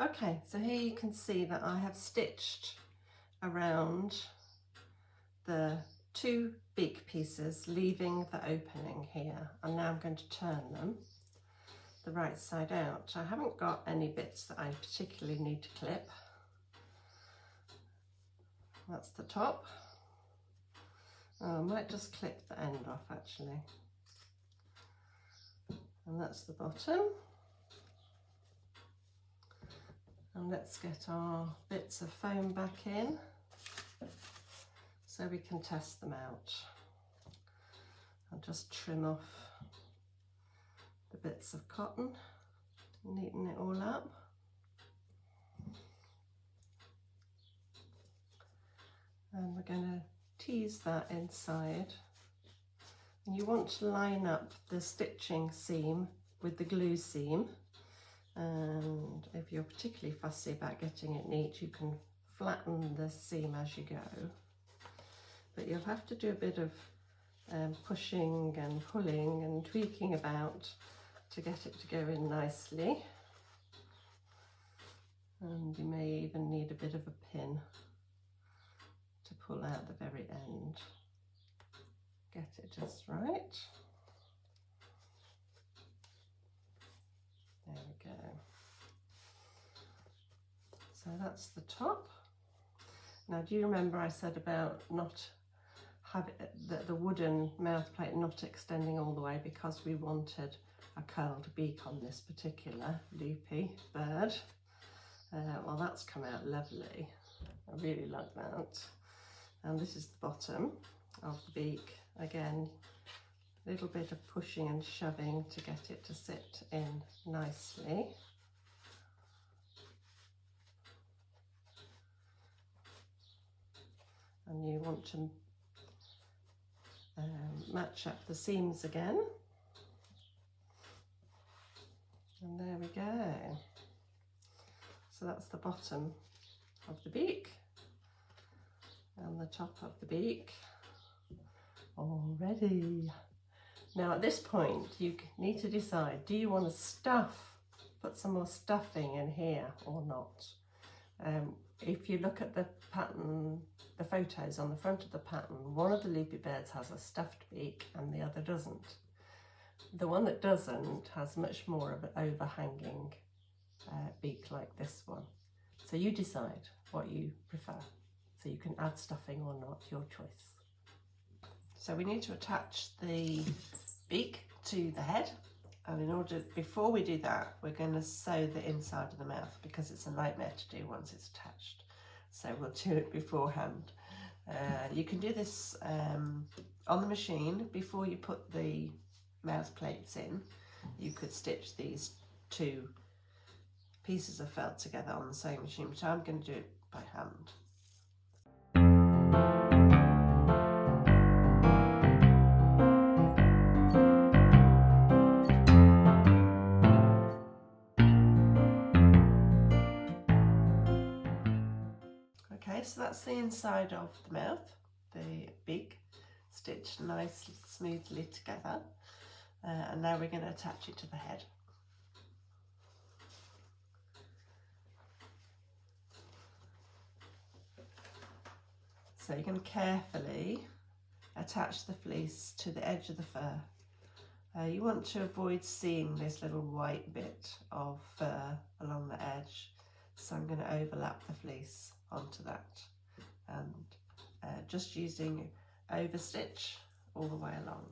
Okay, so here you can see that I have stitched around the 2 beak pieces, leaving the opening here, and now I'm going to turn them the right side out. I haven't got any bits that I particularly need to clip. That's the top. Oh, I might just clip the end off actually. And that's the bottom. And let's get our bits of foam back in so we can test them out. I'll just trim off the bits of cotton, neaten it all up. And we're going to tease that inside. And you want to line up the stitching seam with the glue seam. And if you're particularly fussy about getting it neat, you can flatten the seam as you go. But you'll have to do a bit of pushing and pulling and tweaking about to get it to go in nicely. And you may even need a bit of a pin to pull out the very end. Get it just right. There we go. So that's the top. Now, do you remember I said about not having the wooden mouth plate not extending all the way because we wanted a curled beak on this particular Loopy Bird? Well, that's come out lovely. I really like that. And this is the bottom of the beak. Again, a little bit of pushing and shoving to get it to sit in nicely. And you want to match up the seams again. And there we go. So that's the bottom of the beak and the top of the beak all ready. Now at this point you need to decide, do you want to put some more stuffing in here or not? If you look at the pattern, the photos on the front of the pattern, one of the Loopy Birds has a stuffed beak and the other doesn't. The one that doesn't has much more of an overhanging beak like this one. So you decide what you prefer. So you can add stuffing or not, your choice. So we need to attach the beak to the head. And before we do that, we're going to sew the inside of the mouth because it's a nightmare to do once it's attached. So we'll do it beforehand. You can do this on the machine before you put the mouth plates in. You could stitch these 2 pieces of felt together on the sewing machine, but I'm going to do it by hand. Okay, so that's the inside of the mouth, the beak, stitched nicely, smoothly together. And now we're going to attach it to the head. So you're going to carefully attach the fleece to the edge of the fur. You want to avoid seeing this little white bit of fur along the edge. So I'm going to overlap the fleece onto that and just using overstitch all the way along.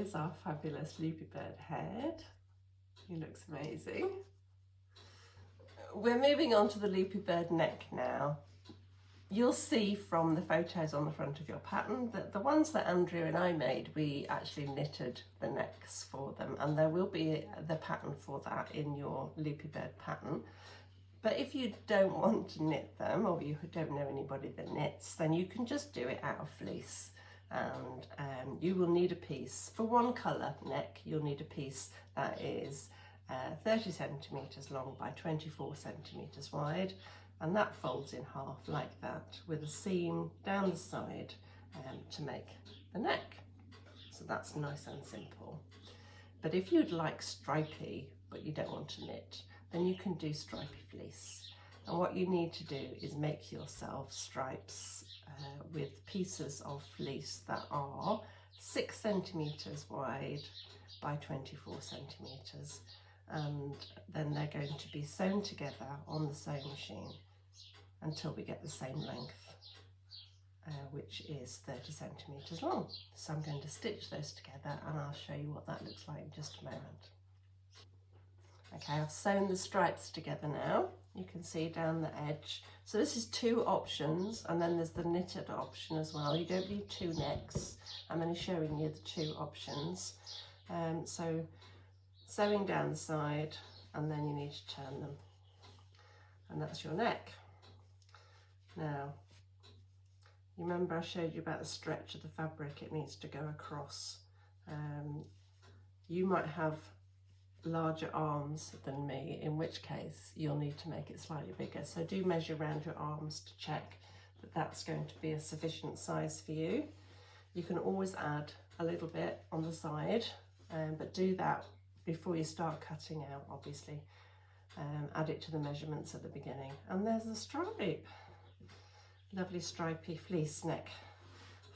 is our fabulous Loopy Bird head. He looks amazing. We're moving on to the Loopy Bird neck now. You'll see from the photos on the front of your pattern that the ones that Andrew and I made, we actually knitted the necks for them, and there will be the pattern for that in your Loopy Bird pattern. But if you don't want to knit them, or you don't know anybody that knits, then you can just do it out of fleece. And you will need a piece for one colour neck. You'll need a piece that is 30 centimetres long by 24 centimetres wide, and that folds in half like that with a seam down the side to make the neck. So that's nice and simple. But if you'd like stripy but you don't want to knit, then you can do stripy fleece. And what you need to do is make yourself stripes with pieces of fleece that are 6 centimetres wide by 24 centimetres, and then they're going to be sewn together on the sewing machine until we get the same length, which is 30 centimetres long. So I'm going to stitch those together and I'll show you what that looks like in just a moment. Okay, I've sewn the stripes together now. You can see down the edge. So this is 2 options, and then there's the knitted option as well. You don't need 2 necks. I'm only showing you the 2 options. So sewing down the side, and then you need to turn them. And that's your neck. Now, you remember I showed you about the stretch of the fabric, it needs to go across. You might have larger arms than me, in which case you'll need to make it slightly bigger. So do measure around your arms to check that that's going to be a sufficient size for you. You can always add a little bit on the side, but do that before you start cutting out, obviously. Add it to the measurements at the beginning. And there's the stripe. Lovely stripy fleece neck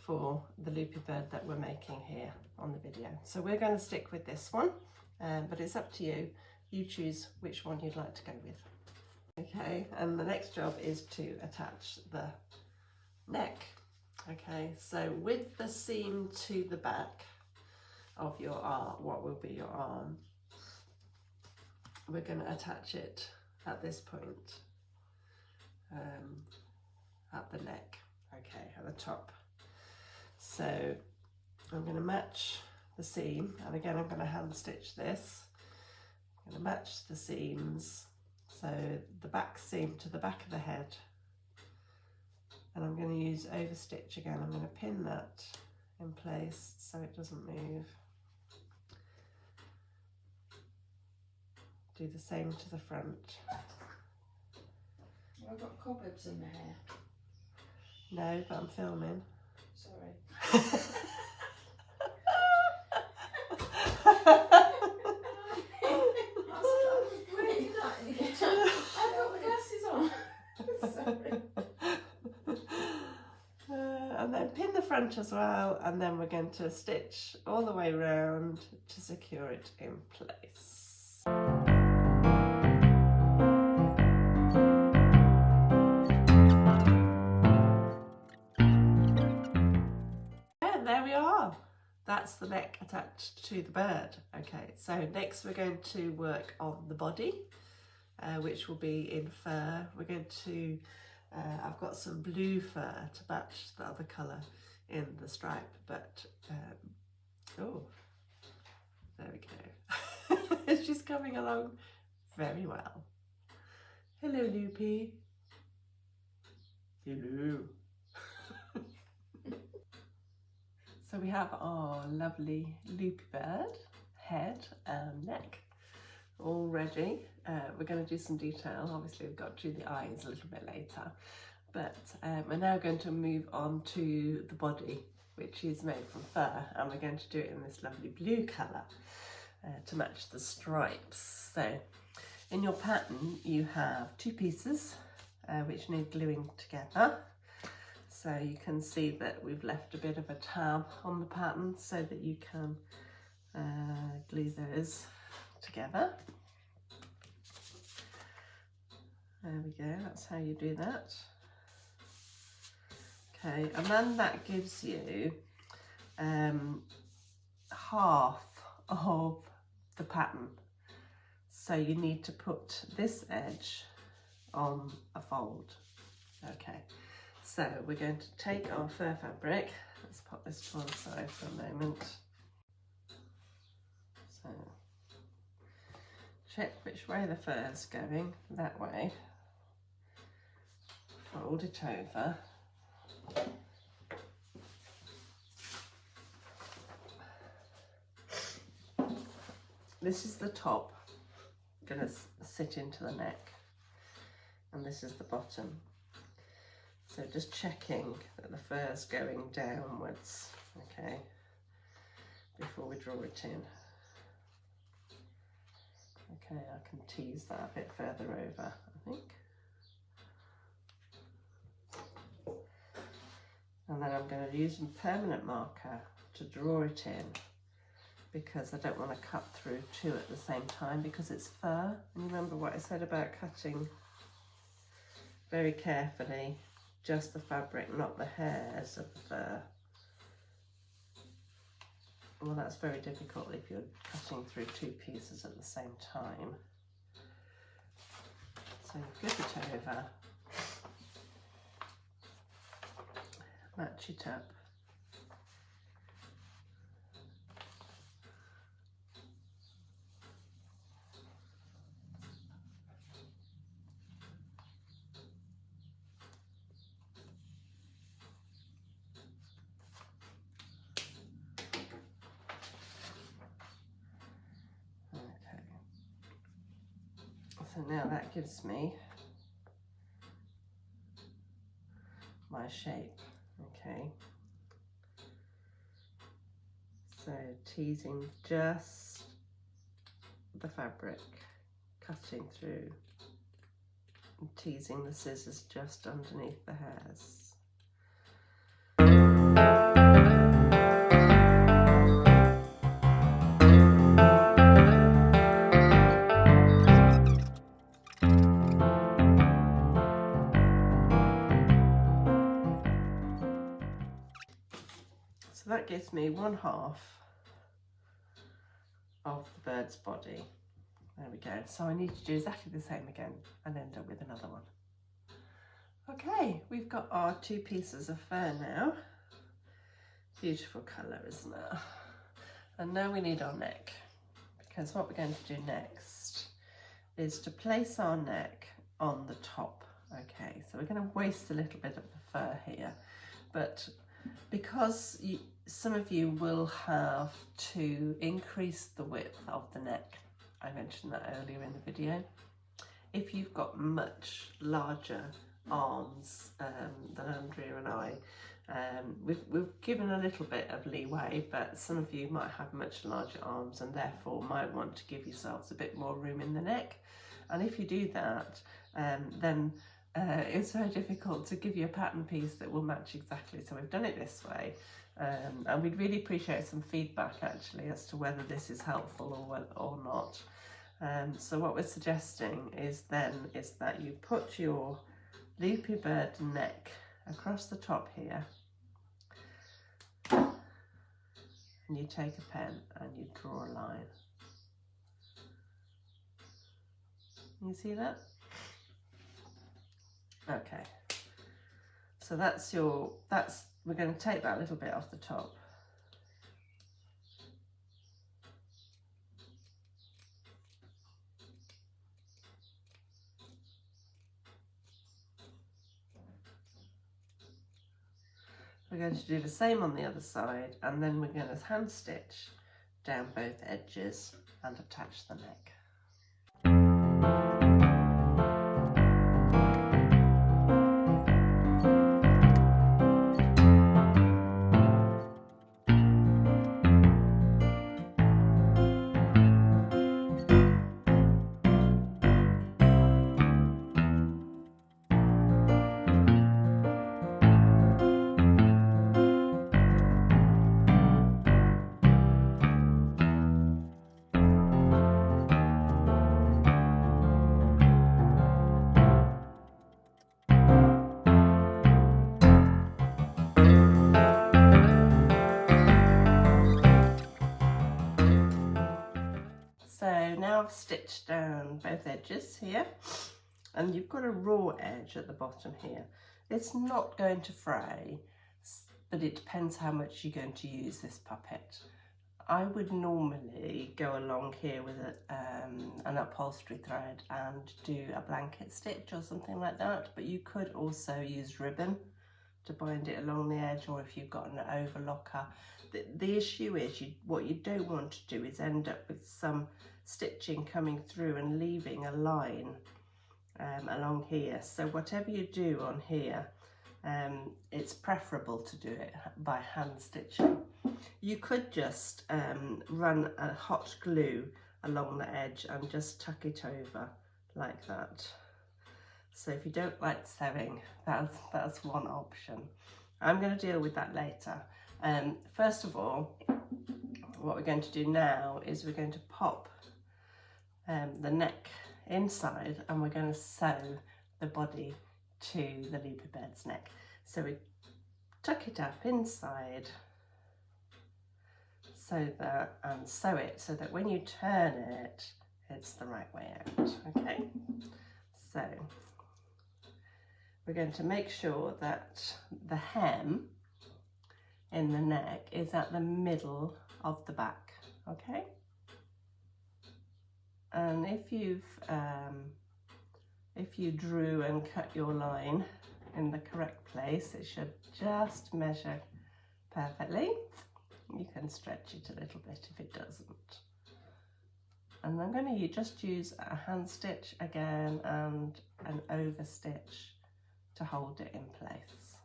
for the Loopy Bird that we're making here on the video. So we're going to stick with this one, but it's up to you. You choose which one you'd like to go with. Okay, and the next job is to attach the neck. Okay, so with the seam to the back of your arm, what will be your arm, we're going to attach it at this point, at the neck, okay, at the top. So I'm going to match the seam, and again I'm going to hand stitch this. I'm going to match the seams, so the back seam to the back of the head, and I'm going to use overstitch again. I'm going to pin that in place so it doesn't move. Do the same to the front. I've got cobwebs in my hair. No, but I'm filming. Sorry. I've got my glasses on. Sorry. And then pin the front as well, and then we're going to stitch all the way around to secure it in place. And there we are. That's the neck attached to the bird. Okay, so next we're going to work on the body, which will be in fur. We're going to, I've got some blue fur to match the other colour in the stripe, but, oh, there we go. She's coming along very well. Hello, Loopy. Hello. So we have our lovely Loopy Bird head and neck all ready. We're going to do some detail. Obviously we've got to do the eyes a little bit later, but we're now going to move on to the body, which is made from fur, and we're going to do it in this lovely blue colour to match the stripes. So in your pattern you have 2 pieces which need gluing together. So you can see that we've left a bit of a tab on the pattern so that you can glue those together. There we go, that's how you do that. Okay, and then that gives you half of the pattern. So you need to put this edge on a fold. Okay, so we're going to take our fur fabric. Let's put this to one side for a moment. So check which way the fur is going, that way. Fold it over. This is the top, going to sit into the neck, and this is the bottom. So just checking that the fur's going downwards, okay, before we draw it in. Okay, I can tease that a bit further over, I think. And then I'm going to use a permanent marker to draw it in, because I don't want to cut through two at the same time because it's fur. And you remember what I said about cutting very carefully, just the fabric, not the hairs of the fur. Well, that's very difficult if you're cutting through two pieces at the same time. So flip it over, match it up. So now that gives me my shape, okay. So teasing just the fabric, cutting through, and teasing the scissors just underneath the hairs. So that gives me 1/2 of the bird's body. There we go. So I need to do exactly the same again and end up with another one. Okay, we've got our two pieces of fur now. Beautiful colour, isn't it? And now we need our neck, because what we're going to do next is to place our neck on the top. Okay, so we're going to waste a little bit of the fur here, but because some of you will have to increase the width of the neck, I mentioned that earlier in the video. If you've got much larger arms than Andrea and I, we've given a little bit of leeway, but some of you might have much larger arms and therefore might want to give yourselves a bit more room in the neck. And if you do that, then it's very difficult to give you a pattern piece that will match exactly. So we've done it this way, and we'd really appreciate some feedback actually as to whether this is helpful or not. So what we're suggesting is that you put your Loopy Bird neck across the top here, and you take a pen and you draw a line. You see that? Okay, so we're going to take that little bit off the top. We're going to do the same on the other side, and then we're going to hand stitch down both edges and attach the neck. have stitched down both edges here, and you've got a raw edge at the bottom here. It's not going to fray, but it depends how much you're going to use this puppet. I would normally go along here with an upholstery thread and do a blanket stitch or something like that, but you could also use ribbon to bind it along the edge, or if you've got an overlocker. The issue is what you don't want to do is end up with some stitching coming through and leaving a line along here. So whatever you do on here, it's preferable to do it by hand stitching. You could just run a hot glue along the edge and just tuck it over like that. So if you don't like sewing, that's one option. I'm going to deal with that later. First of all, what we're going to do now is we're going to pop the neck inside, and we're going to sew the body to the Loopy Bird's neck. So we tuck it up inside, and sew it so that when you turn it, it's the right way out. Okay, so we're going to make sure that the hem in the neck is at the middle of the back. Okay, and if you drew and cut your line in the correct place, it should just measure perfectly. You can stretch it a little bit if it doesn't. And I'm going to just use a hand stitch again and an over stitch to hold it in place.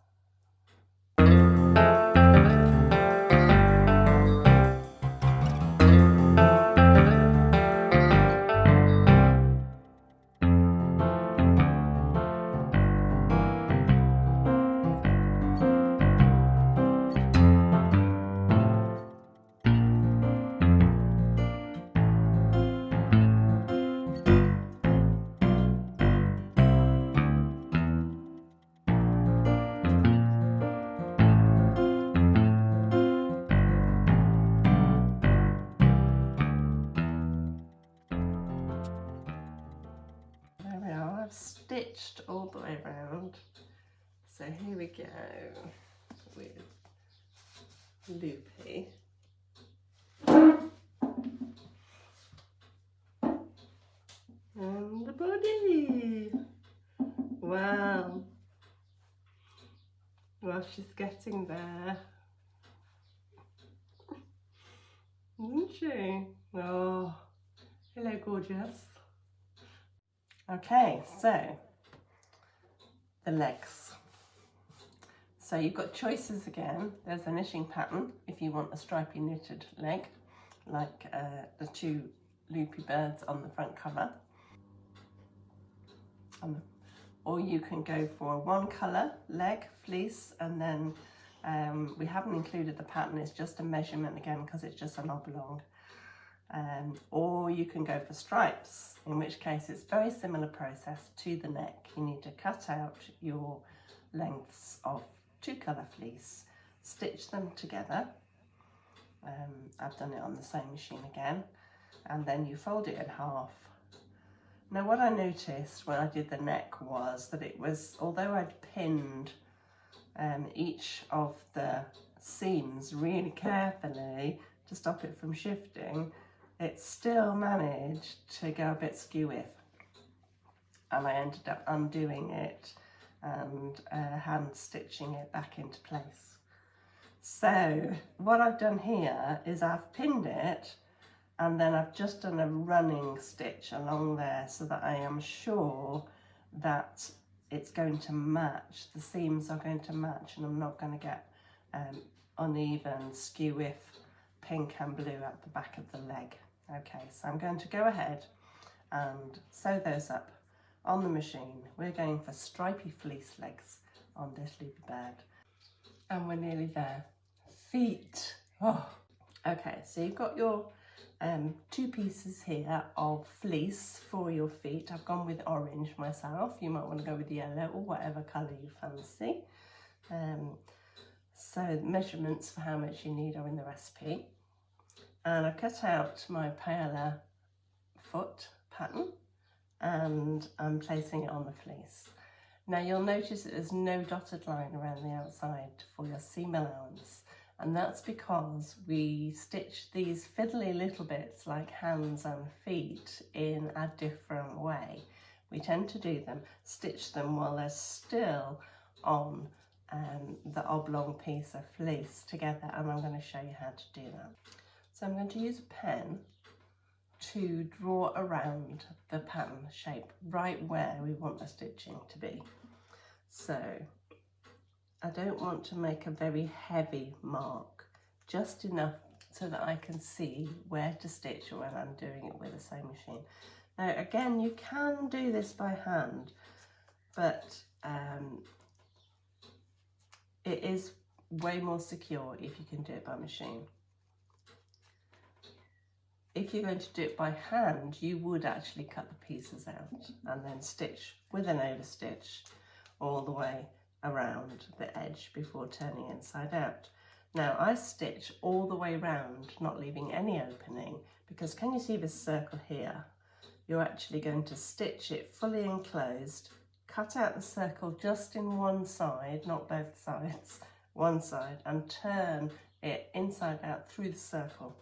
Stitched all the way around. So here we go with Loopy. And the body. Wow. Well, she's getting there, isn't she? Oh, hello, gorgeous. Okay, so the legs. So you've got choices again. There's a knitting pattern if you want a stripy knitted leg, like the two Loopy Birds on the front cover. Or you can go for one colour leg, fleece, and then we haven't included the pattern, it's just a measurement again because it's just an oblong. Or you can go for stripes, in which case it's very similar process to the neck. You need to cut out your lengths of two colour fleece, stitch them together. I've done it on the sewing machine again, and then you fold it in half. Now what I noticed when I did the neck was that it was, although I'd pinned each of the seams really carefully to stop it from shifting, it still managed to go a bit skew-with, and I ended up undoing it and hand stitching it back into place. So what I've done here is I've pinned it, and then I've just done a running stitch along there so that I am sure that it's going to match, the seams are going to match, and I'm not going to get uneven skew-with pink and blue at the back of the leg. Okay, so I'm going to go ahead and sew those up on the machine. We're going for stripy fleece legs on this Loopy Bird. And we're nearly there. Feet. Oh. Okay, so you've got your two pieces here of fleece for your feet. I've gone with orange myself. You might want to go with yellow or whatever colour you fancy. So measurements for how much you need are in the recipe. And I've cut out my paler foot pattern, and I'm placing it on the fleece. Now you'll notice that there's no dotted line around the outside for your seam allowance, and that's because we stitch these fiddly little bits like hands and feet in a different way. We tend to stitch them while they're still on the oblong piece of fleece together, and I'm going to show you how to do that. So I'm going to use a pen to draw around the pattern shape right where we want the stitching to be. So I don't want to make a very heavy mark, just enough so that I can see where to stitch when I'm doing it with a sewing machine. Now again, you can do this by hand, but it is way more secure if you can do it by machine. If you're going to do it by hand, you would actually cut the pieces out and then stitch with an overstitch all the way around the edge before turning inside out. Now I stitch all the way round, not leaving any opening, because can you see this circle here? You're actually going to stitch it fully enclosed, cut out the circle just in one side, not both sides, one side, and turn it inside out through the circle.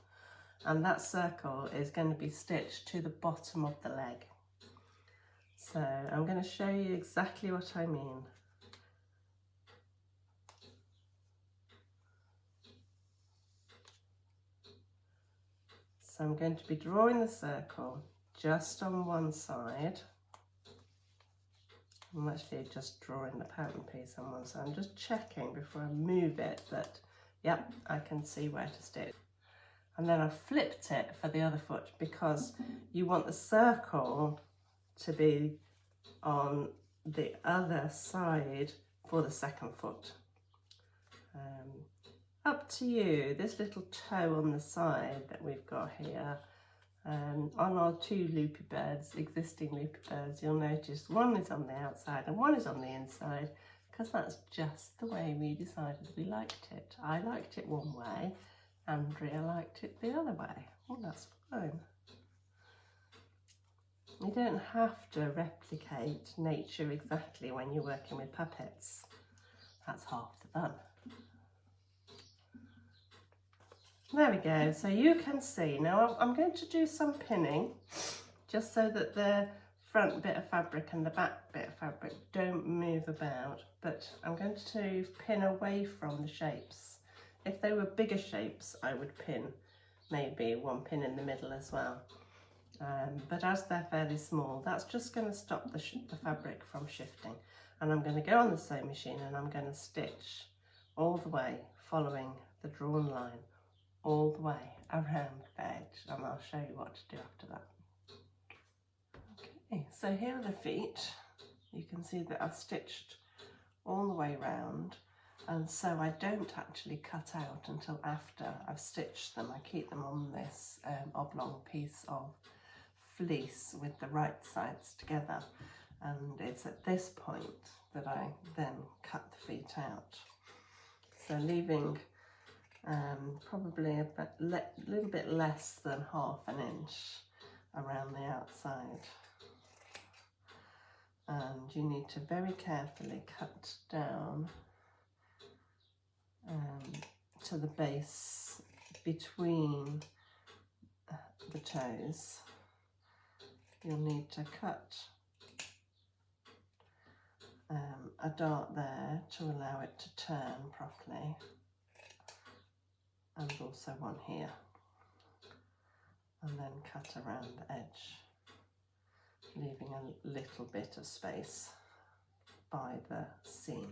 And that circle is going to be stitched to the bottom of the leg. So I'm going to show you exactly what I mean. So I'm going to be drawing the circle just on one side. I'm actually just drawing the pattern piece on one side. I'm just checking before I move it that, yep, I can see where to stitch. And then I flipped it for the other foot because you want the circle to be on the other side for the second foot. Up to you. This little toe on the side that we've got here, on our two Loopy Birds, existing Loopy Birds, you'll notice one is on the outside and one is on the inside, because that's just the way we decided we liked it. I liked it one way, Andrea liked it the other way. Well, that's fine. You don't have to replicate nature exactly when you're working with puppets. That's half the fun. There we go. So you can see now I'm going to do some pinning just so that the front bit of fabric and the back bit of fabric don't move about, but I'm going to pin away from the shapes. If they were bigger shapes, I would pin maybe one pin in the middle as well. But as they're fairly small, that's just going to stop the fabric from shifting. And I'm going to go on the sewing machine and I'm going to stitch all the way following the drawn line, all the way around the edge, and I'll show you what to do after that. Okay, so here are the feet. You can see that I've stitched all the way round, and so I don't actually cut out until after I've stitched them. I keep them on this oblong piece of fleece with the right sides together, and it's at this point that I then cut the feet out. So leaving probably a little bit less than ½ an inch around the outside. And you need to very carefully cut down to the base between the toes. You'll need to cut a dart there to allow it to turn properly, and also one here, and then cut around the edge, leaving a little bit of space by the seam.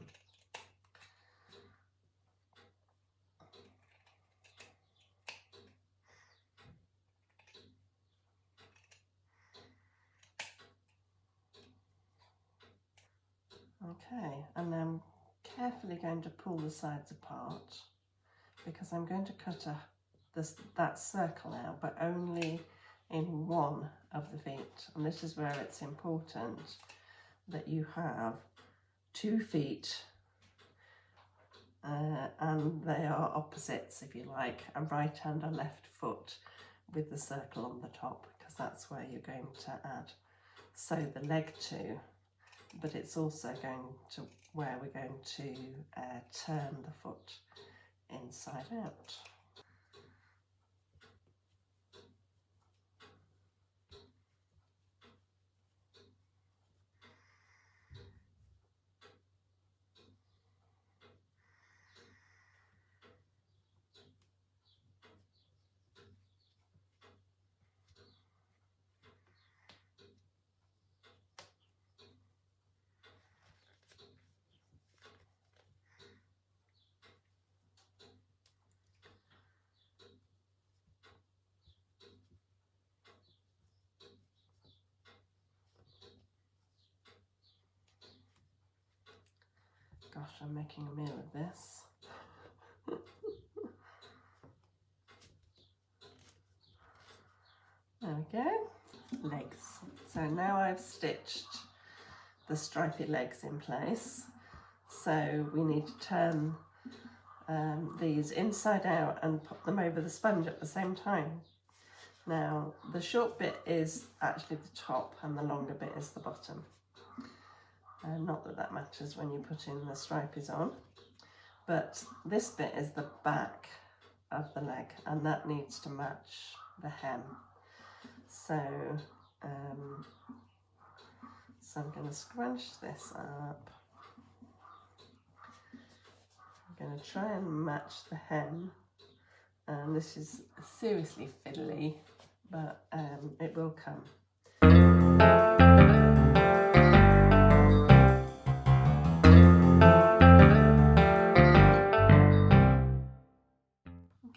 Okay, and I'm carefully going to pull the sides apart because I'm going to cut that circle out, but only in one of the feet. And this is where it's important that you have 2 feet and they are opposites, if you like, a right and a left foot with the circle on the top, because because that's where you're going to sew the leg to, but it's also going to where we're going to turn the foot inside out. Gosh, I'm making a meal of this. There we go. Legs. So now I've stitched the stripy legs in place. So we need to turn these inside out and pop them over the sponge at the same time. Now the short bit is actually the top and the longer bit is the bottom. Not that that matters when you put in the stripies on, but this bit is the back of the leg and that needs to match the hem. So, so I'm going to scrunch this up. I'm going to try and match the hem, and this is seriously fiddly, but it will come.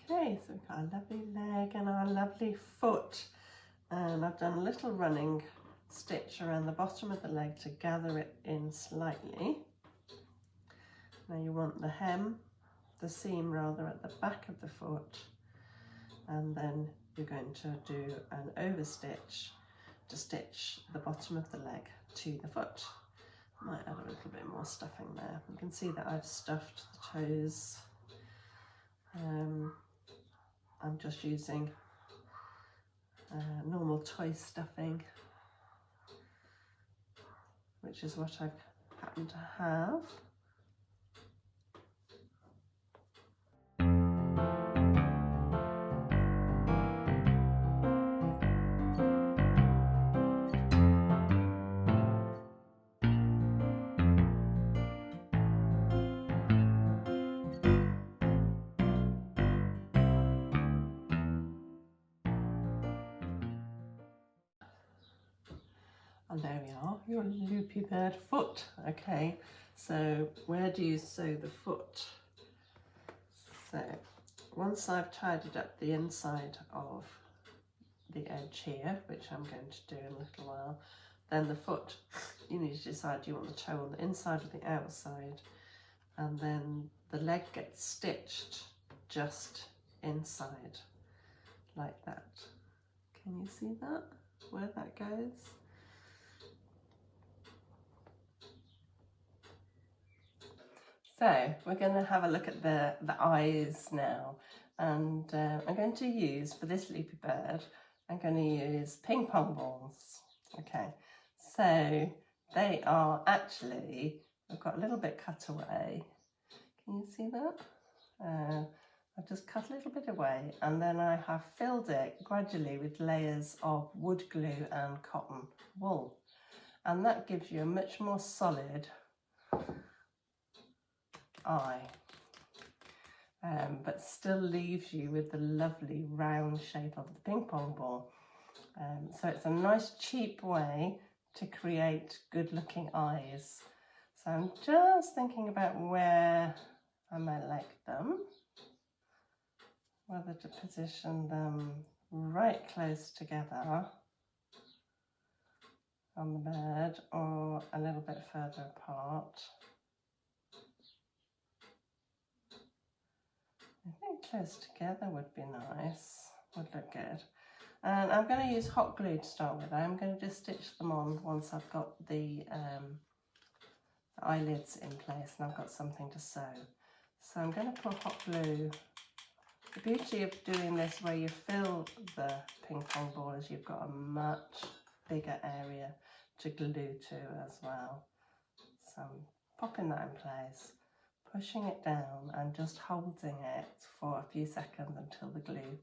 Okay, so we've got a lovely leg and our lovely foot, and I've done a little running stitch around the bottom of the leg to gather it in slightly. Now you want the hem, the seam rather, at the back of the foot, and then you're going to do an overstitch to stitch the bottom of the leg to the foot. Might add a little bit more stuffing there. You can see that I've stuffed the toes. I'm just using normal toy stuffing, which is what I've happened to have. And there we are, your Loopy Bird foot. Okay, so where do you sew the foot? So once I've tidied up the inside of the edge here, which I'm going to do in a little while, then the foot, you need to decide, do you want the toe on the inside or the outside? And then the leg gets stitched just inside, like that. Can you see that, where that goes? So we're going to have a look at the eyes now, and I'm going to use, for this Loopy Bird, I'm going to use ping pong balls. Okay, so they are actually, I've got a little bit cut away. Can you see that? I've just cut a little bit away, and then I have filled it gradually with layers of wood glue and cotton wool, and that gives you a much more solid eye, but still leaves you with the lovely round shape of the ping pong ball. So it's a nice cheap way to create good looking eyes. So I'm just thinking about where I might like them, whether to position them right close together on the bird or a little bit further apart. I think close together would be nice, would look good. And I'm going to use hot glue to start with. I'm going to just stitch them on once I've got the eyelids in place and I've got something to sew. So I'm going to put hot glue The beauty of doing this where you fill the ping pong ball is you've got a much bigger area to glue to as well. So I'm popping that in place, pushing it down and just holding it for a few seconds until the glue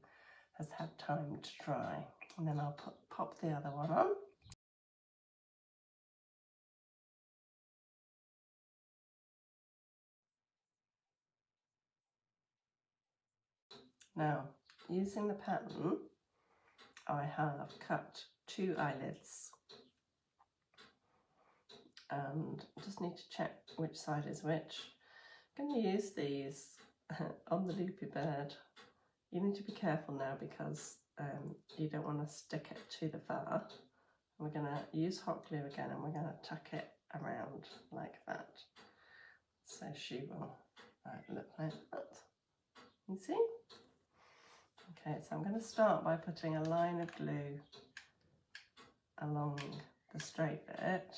has had time to dry. And then I'll pop the other one on. Now, using the pattern, I have cut 2 eyelids and just need to check which side is which. I'm going to use these on the Loopy Bird. You need to be careful now because you don't want to stick it to the fur. We're going to use hot glue again and we're going to tuck it around like that. So she will look like that. You see? Okay, so I'm going to start by putting a line of glue along the straight bit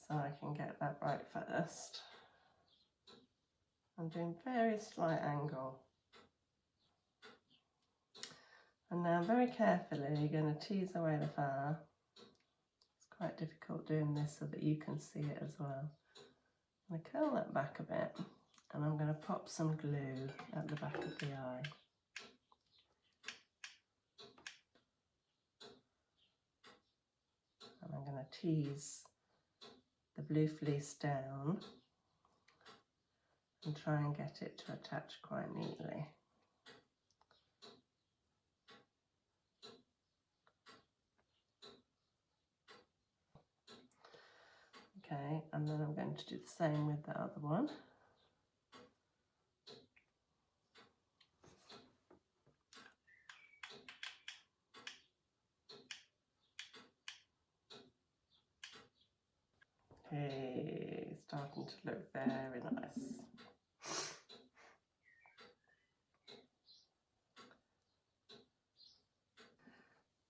so I can get that right first. I'm doing very slight angle. And now very carefully you're going to tease away the fur. It's quite difficult doing this so that you can see it as well. I'm going to curl that back a bit and I'm going to pop some glue at the back of the eye. And I'm going to tease the blue fleece down and try and get it to attach quite neatly. Okay, and then I'm going to do the same with the other one. Okay, starting to look very nice.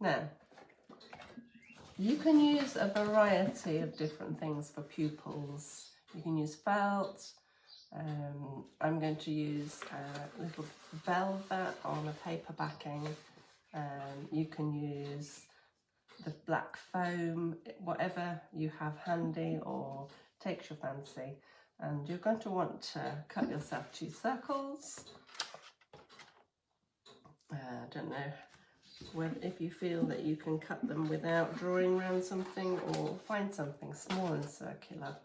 Now, you can use a variety of different things for pupils. You can use felt. I'm going to use a little velvet on a paper backing. You can use the black foam, whatever you have handy or takes your fancy. And you're going to want to cut yourself 2 circles. I don't know if you feel that you can cut them without drawing around something, or find something small and circular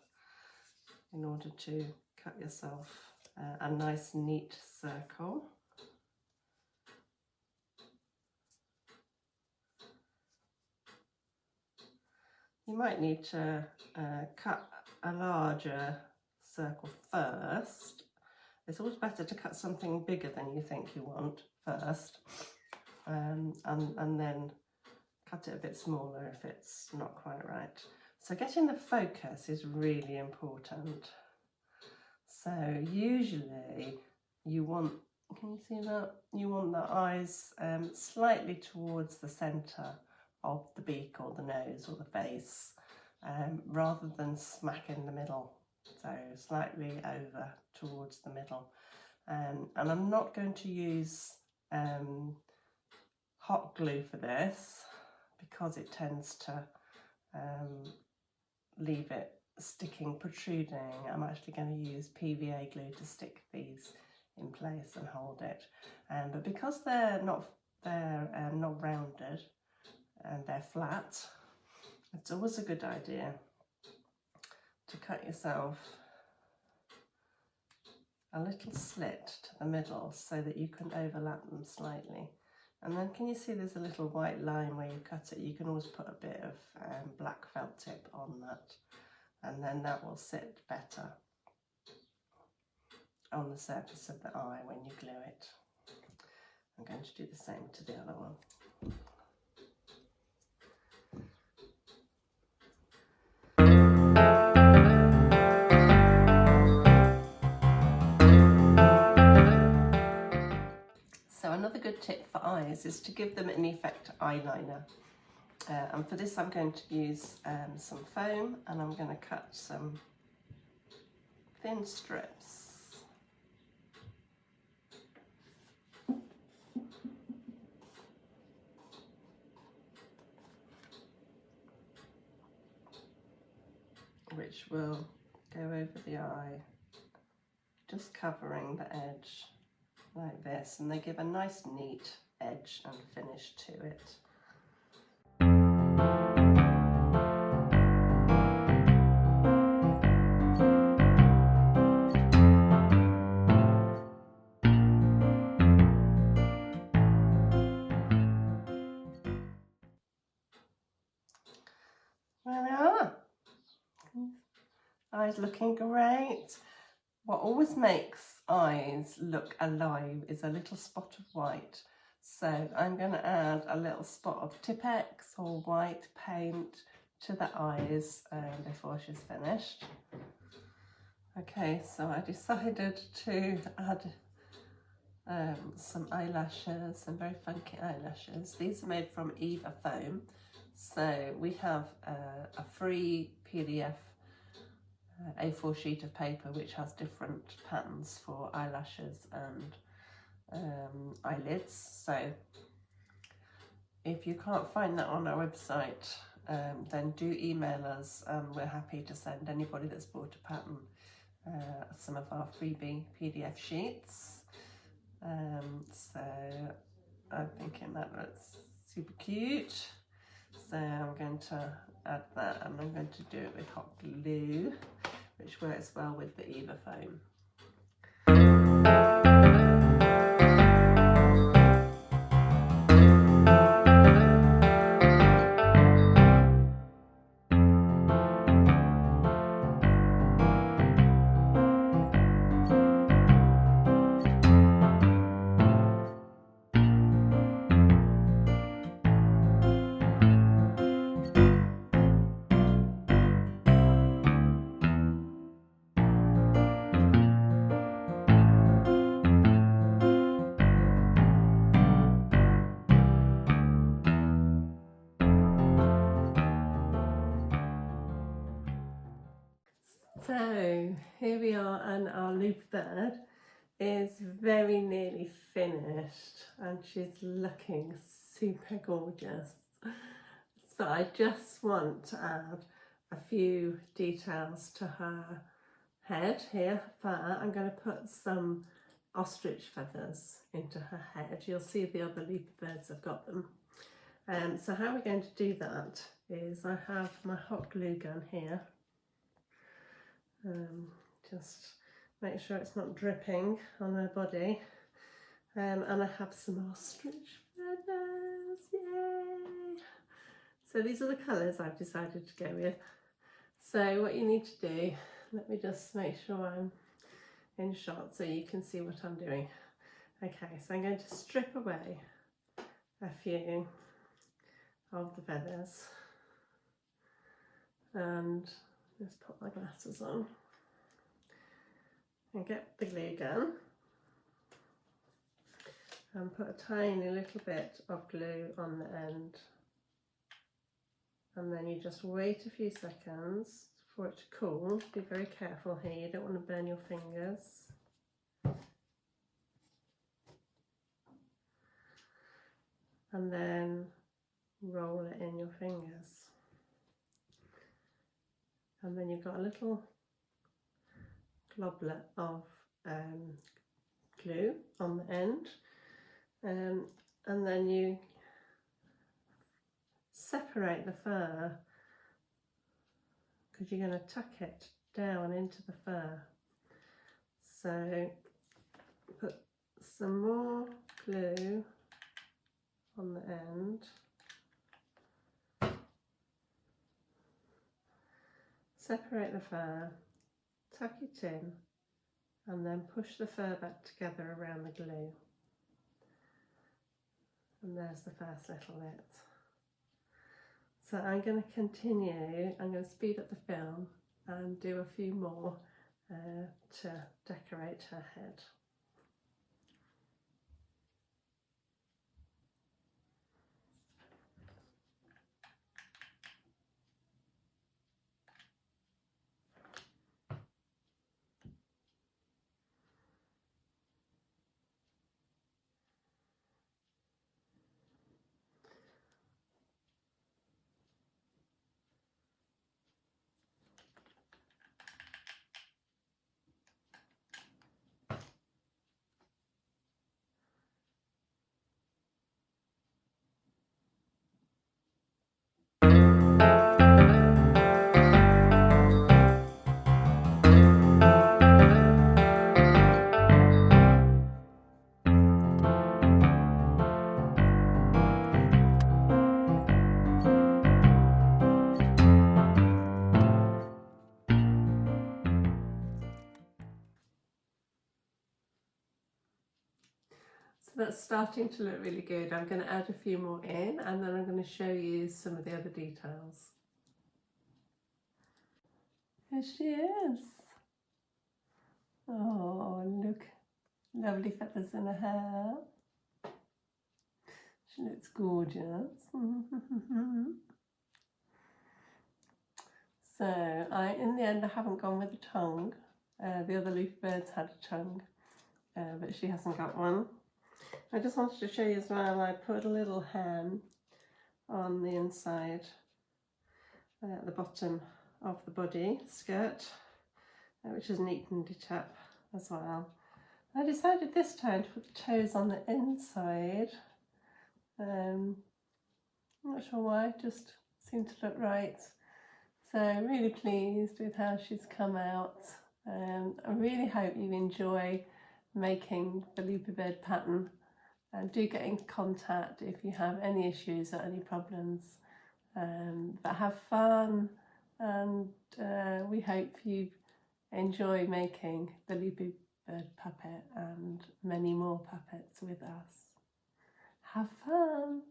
in order to cut yourself a nice neat circle. You might need to cut a larger circle first. It's always better to cut something bigger than you think you want first, and then cut it a bit smaller if it's not quite right. So getting the focus is really important. So usually you want, can you see that? You want the eyes slightly towards the centre of the beak or the nose or the face, rather than smack in the middle. So slightly over towards the middle. And I'm not going to use hot glue for this because it tends to leave it sticking, protruding. I'm actually going to use PVA glue to stick these in place and hold it. But because they're not rounded and they're flat, it's always a good idea to cut yourself a little slit to the middle so that you can overlap them slightly. And then can you see there's a little white line where you cut it? You can always put a bit of black felt tip on that, and then that will sit better on the surface of the eye when you glue it. I'm going to do the same to the other one. So another good tip for eyes is to give them an effect eyeliner. And for this I'm going to use some foam, and I'm going to cut some thin strips. which will go over the eye, just covering the edge like this, and they give a nice neat edge and finish to it. There we are. Eyes looking great. What always makes eyes look alive is a little spot of white. So I'm going to add a little spot of Tipp-Ex or white paint to the eyes before she's finished. Okay, so I decided to add some eyelashes, some very funky eyelashes. These are made from Eva Foam. So we have a free PDF A4 sheet of paper which has different patterns for eyelashes and eyelids. So if you can't find that on our website, then do email us, and we're happy to send anybody that's bought a pattern some of our freebie PDF sheets. So I'm thinking that looks super cute. So I'm going to add that, and I'm going to do it with hot glue, which works well with the Eva Foam. So here we are, and our Loopy Bird is very nearly finished, and she's looking super gorgeous. So I just want to add a few details to her head here. Fur. I'm going to put some ostrich feathers into her head. You'll see the other Loopy Birds have got them. So how we're going to do that is I have my hot glue gun here. Just make sure it's not dripping on her body. And I have some ostrich feathers, yay! So these are the colours I've decided to go with. So what you need to do, let me just make sure I'm in shot so you can see what I'm doing. Okay, so I'm going to strip away a few of the feathers, and just put my glasses on and get the glue gun and put a tiny little bit of glue on the end, and then you just wait a few seconds for it to cool. Be very careful here, you don't want to burn your fingers. And then roll it in your fingers. And then you've got a little globlet of glue on the end. And then you separate the fur, because you're going to tuck it down into the fur. So put some more glue on the end, separate the fur, tuck it in, and then push the fur back together around the glue. And there's the first little bit. So I'm going to continue, I'm going to speed up the film and do a few more to decorate her head. So that's starting to look really good. I'm going to add a few more in and then I'm going to show you some of the other details. Here she is. Oh, look. Lovely feathers in her hair. She looks gorgeous. So, in the end, I haven't gone with a tongue. The other Loopy Birds had a tongue, but she hasn't got one. I just wanted to show you as well, I put a little hem on the inside, at the bottom of the body skirt, which has neatened it up as well. I decided this time to put the toes on the inside. I'm not sure why, just seemed to look right. So I'm really pleased with how she's come out. I really hope you enjoy making the Loopy Bird pattern. And do get in contact if you have any issues or any problems. But have fun, and we hope you enjoy making the Loopy Bird puppet and many more puppets with us. Have fun!